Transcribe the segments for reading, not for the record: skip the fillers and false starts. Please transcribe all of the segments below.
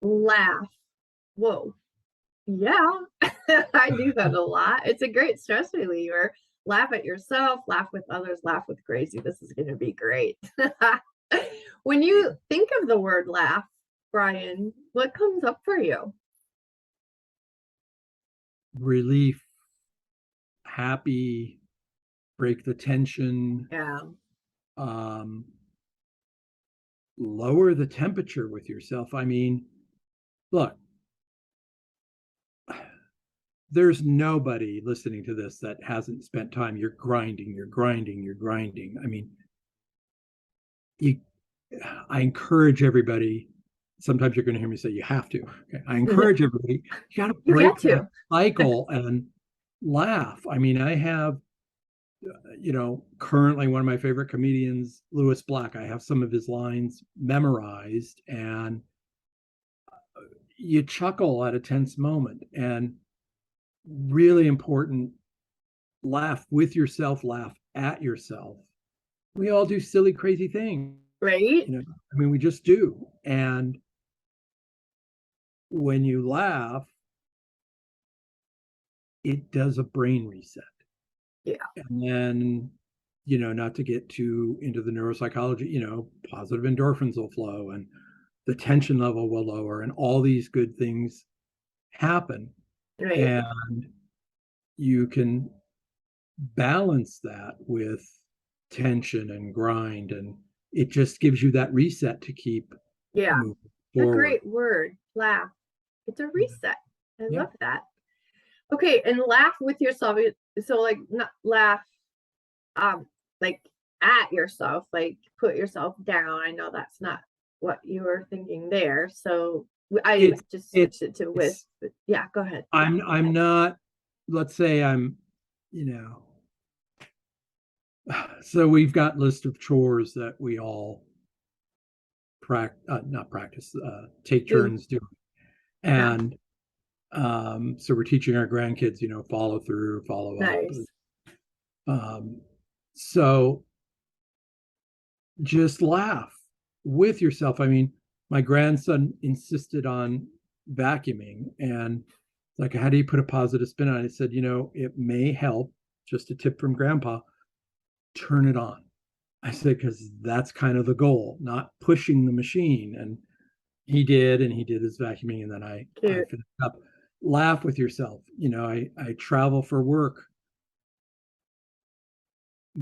Laugh. Whoa. Yeah. I do that a lot. It's a great stress reliever. Laugh at yourself, laugh with others, laugh with crazy. This is going to be great. When you think of the word laugh, Brian, what comes up for you? Relief, happy, break the tension, Yeah. um, lower the temperature with yourself. I mean, look, there's nobody listening to this that hasn't spent time. You're grinding, you're grinding, you're grinding. I mean, you, I encourage everybody. Sometimes you're going to hear me say you have to. Okay? I encourage everybody. You got to You get break that to. cycle and laugh. I mean, I have, currently one of my favorite comedians, Lewis Black. I have some of his lines memorized, and you chuckle at a tense moment. And really important, laugh with yourself, laugh at yourself. We all do silly, crazy things, Right? I mean, we just do. And when you laugh, it does a brain reset. Yeah. And then, not to get too into the neuropsychology, positive endorphins will flow and the tension level will lower and all these good things happen. Right. And you can balance that with tension and grind, and it just gives you that reset to keep Yeah. moving A forward. great word. Laugh. It's a reset. I Yeah. love that. Okay, and laugh with yourself. So like not laugh um like at yourself, like put yourself down. I know that's not what you were thinking there. So I it's just switched it's it to with. it's Yeah, go ahead. I'm not, let's say I'm, you know so we've got list of chores that we all not practice, take Do. turns doing. Yeah. And so we're teaching our grandkids, follow through, follow up. Nice. Um, so just laugh with yourself. I mean, my grandson insisted on vacuuming, and like, how do you put a positive spin on it? I said, it may help, just a tip from grandpa, turn it on. I said, because that's kind of the goal, not pushing the machine. And he did, and he did his vacuuming, and then I Cute. finished up. Laugh with yourself. I travel for work,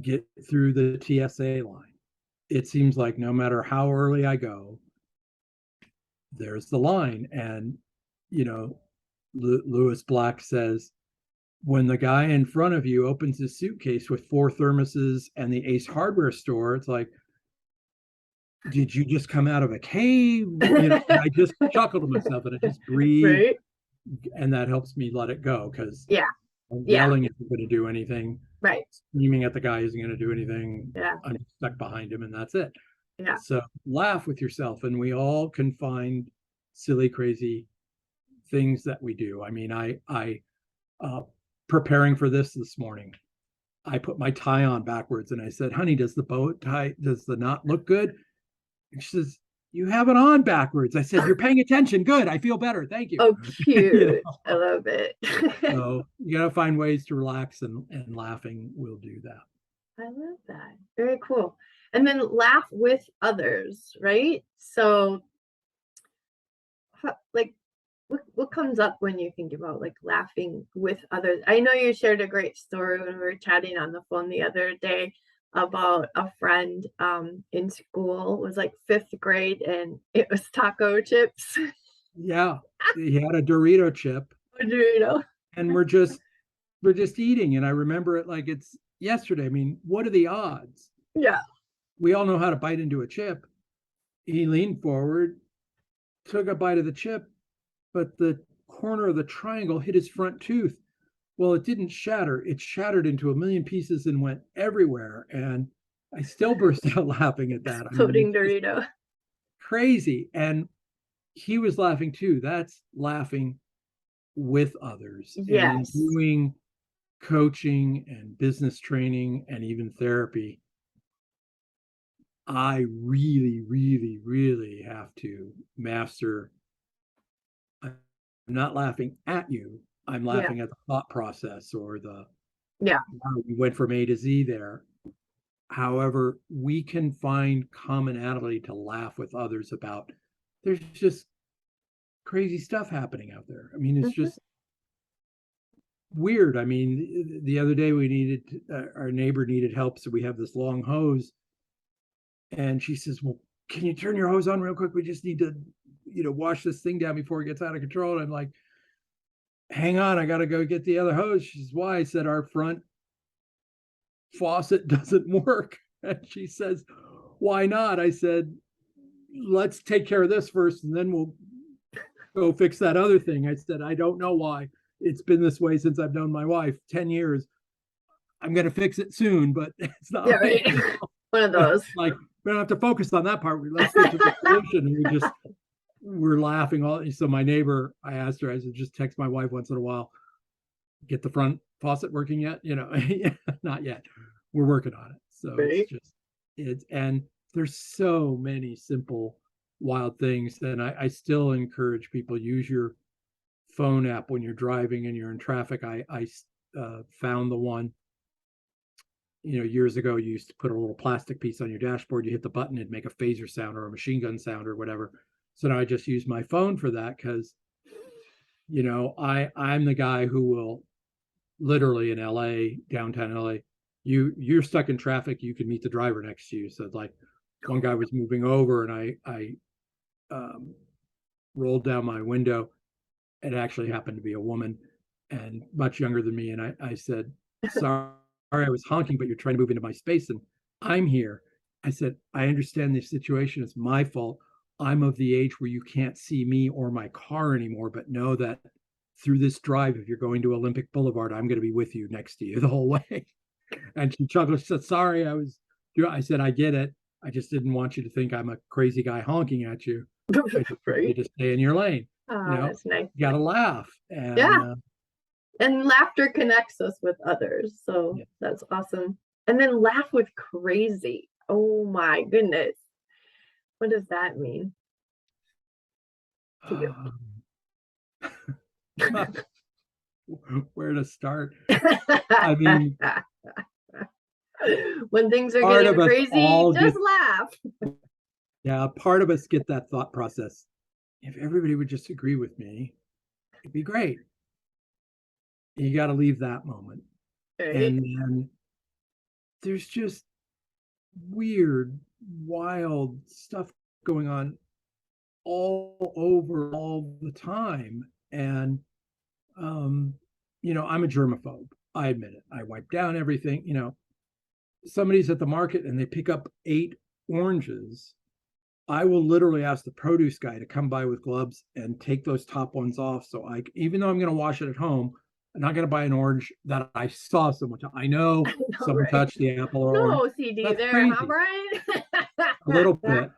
get through the TSA line. It seems like no matter how early I go, there's the line. And, you know, Lewis Black says, when the guy in front of you opens his suitcase with 4 thermoses and the Ace Hardware store, it's like, did you just come out of a cave? I just chuckled to myself and I just breathe, Right? and that helps me let it go, because Yeah. Yeah. yelling isn't going to do anything. Right. Screaming at the guy isn't going to do anything. Yeah. I'm stuck behind him, and that's it. Yeah. So laugh with yourself, and we all can find silly, crazy things that we do. I mean, I uh, preparing for this morning, I put my tie on backwards, and I said, "Honey, does the knot look good?" And she says, "You have it on backwards." I said, "You're paying attention. Good. I feel better. Thank you." Oh, you cute. know, I love it. so you gotta find ways to relax, and laughing will do that. I love that. Very cool. And then laugh with others, right? So, like, what comes up when you think about like laughing with others? I know you shared a great story when we were chatting on the phone the other day about a friend in school. It was like fifth grade, and it was taco chips. Yeah, he had a Dorito chip, Dorito. and we're just eating, and I remember it like it's yesterday. I mean, what are the odds? Yeah. We all know how to bite into a chip. He leaned forward, took a bite of the chip, but the corner of the triangle hit his front tooth. Well, it didn't shatter. It shattered into a million pieces and went everywhere. And I still burst out laughing at that. I mean, Exploding it's just Dorito. crazy. And he was laughing too. That's laughing with others. And in Yes. doing coaching and business training and even therapy, I really, really, really have to master not laughing at you. I'm Yeah. laughing at the thought process or Yeah. how we went from A to Z there. However, we can find commonality to laugh with others about. There's just crazy stuff happening out there. I mean, it's Mhm. just weird. I mean, the other day we needed, our neighbor needed help, so we have this long hose, and she says, "Well, can you turn your hose on real quick? We just need to, wash this thing down before it gets out of control." And I'm like, "Hang on, I got to go get the other hose." She says, "Why?" I said, "Our front faucet doesn't work." And she says, "Why not?" I said, "Let's take care of this first, and then we'll go fix that other thing." I said, "I don't know why. It's been this way since I've known my wife, 10 years. I'm going to fix it soon, but it's not Yeah, right right. now." One of those. Like, we don't have to focus on that part. Let's get to the solution. We're laughing all. So my neighbor, I asked her, I said, "Just text my wife once in a while. Get the front faucet working yet?" Not yet. We're working on it. So Right. and there's so many simple, wild things. And I still encourage people, use your phone app when you're driving and you're in traffic. I found the one, years ago. You used to put a little plastic piece on your dashboard. You hit the button, it'd make a phaser sound or a machine gun sound or whatever. So now I just use my phone for that because, I'm the guy who will literally in LA, downtown LA, you're stuck in traffic, you can meet the driver next to you. So it's like one guy was moving over and I rolled down my window. It actually happened to be a woman and much younger than me. And I said, "Sorry, I was honking, but you're trying to move into my space and I'm here." I said, "I understand the situation. It's my fault. I'm of the age where you can't see me or my car anymore, but know that through this drive, if you're going to Olympic Boulevard, I'm going to be with you next to you the whole way." And she chuckled. She said, "Sorry, I said, "I get it. I just didn't want you to think I'm a crazy guy honking at you. I just want you Right. to stay in your lane." Oh, that's nice. You got to laugh. And Yeah. And laughter connects us with others. So yeah. that's awesome. And then laugh with crazy. Oh my goodness. What does that mean to Um, where to start? I you? mean, When things are part getting of us crazy, all just get, laugh. yeah, part of us get that thought process. If everybody would just agree with me, it'd be great. You got to leave that moment. Right? And then there's just weird, wild stuff going on all over all the time. And, I'm a germaphobe. I admit it. I wipe down everything. Somebody's at the market and they pick up 8 oranges. I will literally ask the produce guy to come by with gloves and take those top ones off. So even though I'm going to wash it at home, I'm not going to buy an orange that I saw someone. I know All someone right. touched the apple or orange. No OCD That's there, huh, crazy. Brian? A little bit.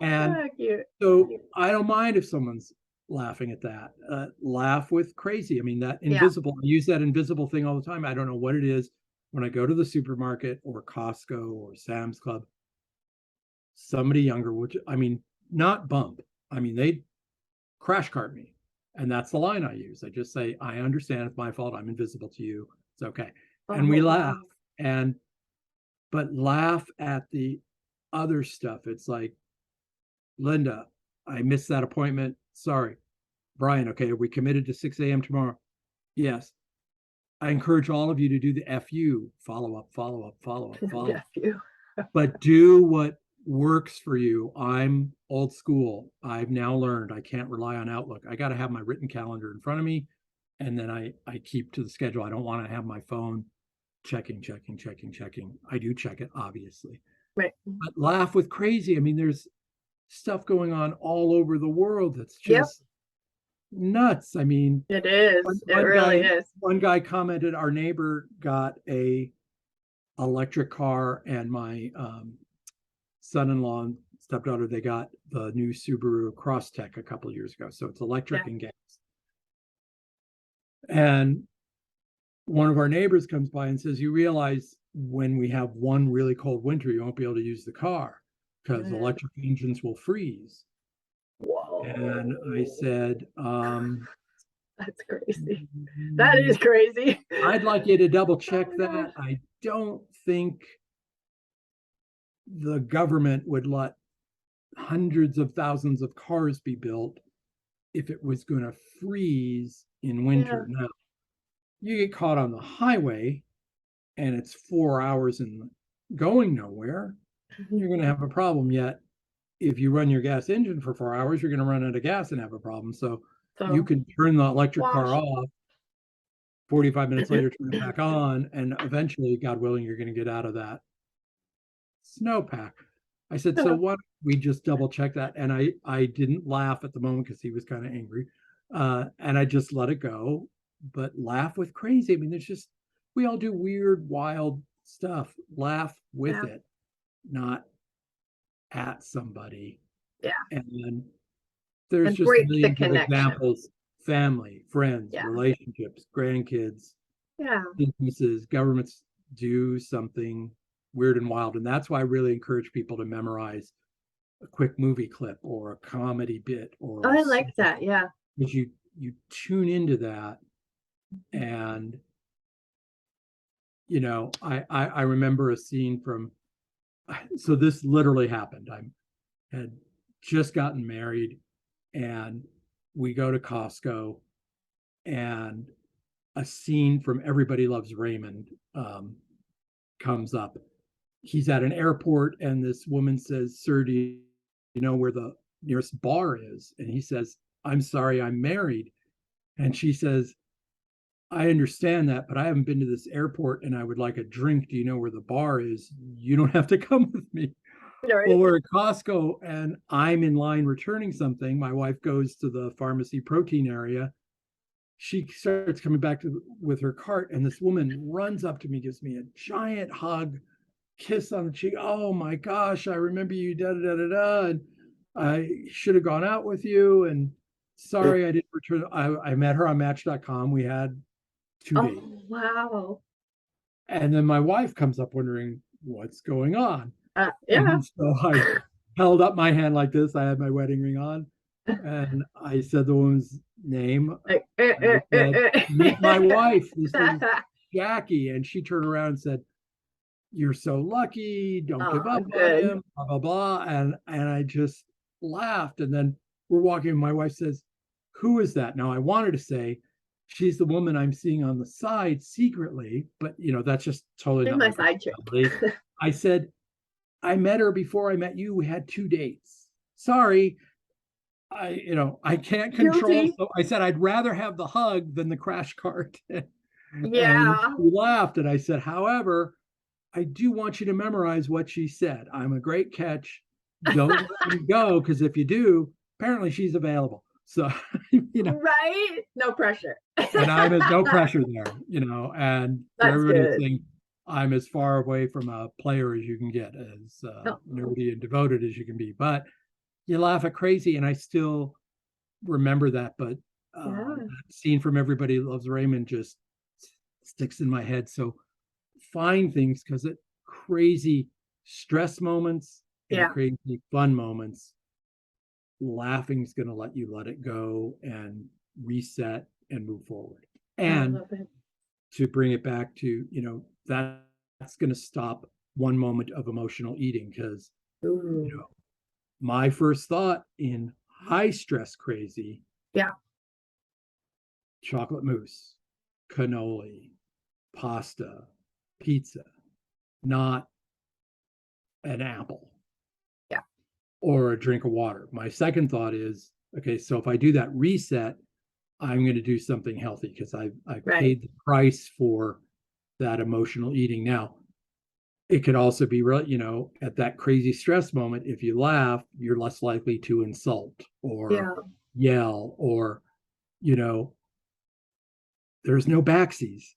And Oh, cute. so I don't mind if someone's laughing at that. Laugh with crazy. I mean, that Yeah. invisible, I use that invisible thing all the time. I don't know what it is. When I go to the supermarket or Costco or Sam's Club, somebody younger, which I mean, not bump. I mean, they crash cart me. And that's the line I use. I just say, "I understand it's my fault. I'm invisible to you. It's okay." And we Oh, laugh. wow. But laugh at the other stuff. It's like, "Linda, I missed that appointment. Sorry." "Brian, okay, are we committed to 6 a.m. tomorrow?" "Yes." "I encourage all of you to do the FU, follow up, follow up, follow up, follow up. Nephew. But do what works for you." I'm old school. I've now learned I can't rely on Outlook. I got to have my written calendar in front of me. And then I keep to the schedule. I don't want to have my phone checking, checking, checking, checking. I do check it, obviously. Right. But laugh with crazy. I mean, there's stuff going on all over the world that's Yep. just nuts. I mean, It is. It really is. one guy commented, our neighbor got a electric car, and my son-in-law and stepdaughter, they got the new Subaru Crosstrek a couple of years ago. So it's electric Yeah. and gas. And one of our neighbors comes by and says, "You realize when we have one really cold winter, you won't be able to use the car because electric engines will freeze." Whoa. And I said, That's crazy. That is crazy. I'd like you to double check Oh my that. gosh. I don't think the government would let hundreds of thousands of cars be built if it was going to freeze in winter. Yeah. Now, you get caught on the highway and it's 4 hours and going nowhere, you're going to have a problem. Yet, if you run your gas engine for 4 hours, you're going to run out of gas and have a problem. So you So can turn the electric car wash. off, 45 minutes later, turn it back on, and eventually, God willing, you're going to get out of that snowpack. I said, so what? We just double check that. And I didn't laugh at the moment because he was kind of angry. And I just let it go, but laugh with crazy. I mean, there's just, we all do weird, wild stuff. Laugh with Yeah. it, not at somebody. Yeah. And there's And just break the millions of connection. examples: family, friends, Yeah. relationships, grandkids, Yeah. businesses, governments do something weird and wild. And that's why I really encourage people to memorize a quick movie clip or a comedy bit or Oh, I like that. Yeah. because you tune into that. And I remember a scene from, so this literally happened. I had just gotten married and we go to Costco, and a scene from Everybody Loves Raymond comes up. He's at an airport and this woman says, "Sir, do you know where the nearest bar is?" And he says, "I'm sorry, I'm married." And she says, "I understand that, but I haven't been to this airport and I would like a drink. Do you know where the bar is? You don't have to come with me." Right. Well, we're at Costco and I'm in line returning something. My wife goes to the pharmacy protein area. She starts coming back with her cart, and this woman runs up to me, gives me a giant hug, kiss on the cheek. "Oh my gosh, I remember you, da da da da, and I should have gone out with you. And sorry I didn't return." I met her on Match.com. We had 2 days. Oh, wow. And then my wife comes up wondering what's going on. Yeah. And so I held up my hand like this. I had my wedding ring on. And I said the woman's name. I said, "Meet my wife. This is Jackie." And she turned around and said, "You're so lucky. Don't give Oh, up on good. him." Blah blah blah. And I just laughed. And then we're walking. And my wife says, "Who is that?" Now I wanted to say, "She's the woman I'm seeing on the side secretly," but that's just totally She's not my my side chick. personality. I said, "I met her before I met you. We had 2 dates. Sorry, I can't control." Guilty. So I said, "I'd rather have the hug than the crash cart." And Yeah. we laughed. And I said, "However, I do want you to memorize what she said. I'm a great catch. Don't let me go, because if you do, apparently she's available." So, Right? No pressure. and I'm as no pressure there, and for That's everybody to good. think I'm as far away from a player as you can get, as Oh, nerdy and devoted as you can be. But you laugh at crazy, and I still remember that. But yeah. that scene from Everybody Loves Raymond just sticks in my head. So find things, because it crazy stress moments and Yeah. crazy fun moments, laughing's going to let you let it go and reset and move forward. I And love it. to bring it back to, that's going to stop one moment of emotional eating. Because Ooh. my first thought in high stress crazy: Yeah. chocolate mousse, cannoli, pasta, pizza, not an apple Yeah. or a drink of water. My second thought is, okay, so if I do that reset, I'm going to do something healthy, because I Right. paid the price for that emotional eating. Now, it could also be real, at that crazy stress moment, if you laugh, you're less likely to insult or Yeah. yell, or, there's no backsies.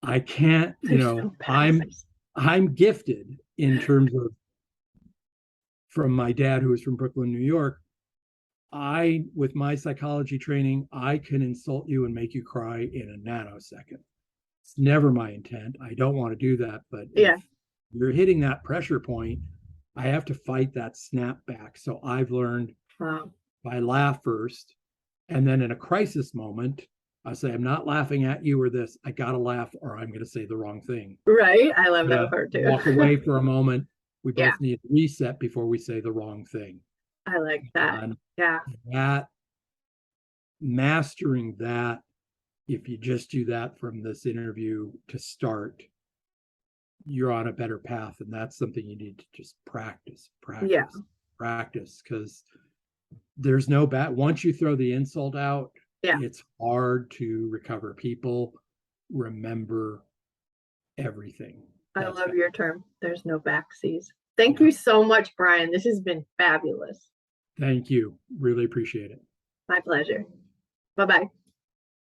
I can't, There's no passes. I'm gifted in terms of, from my dad, who was from Brooklyn, New York. With my psychology training, I can insult you and make you cry in a nanosecond. It's never my intent. I don't want to do that. But Yeah. if you're hitting that pressure point, I have to fight that snap back. So, I've learned, Wow. if I laugh first, and then in a crisis moment, I say, I'm not laughing at you or this. I got to laugh or I'm going to say the wrong thing. Right. I love that part too. Walk away for a moment. We Yeah. both need a reset before we say the wrong thing. I like that. And Yeah. that, mastering that, if you just do that from this interview to start, you're on a better path. And that's something you need to just practice, because there's no bad. Once you throw the insult out, it's hard to recover. People remember everything. I love your term. There's no backseas. Thank you so much, Brian. This has been fabulous. Thank you. Really appreciate it. My pleasure. Bye-bye.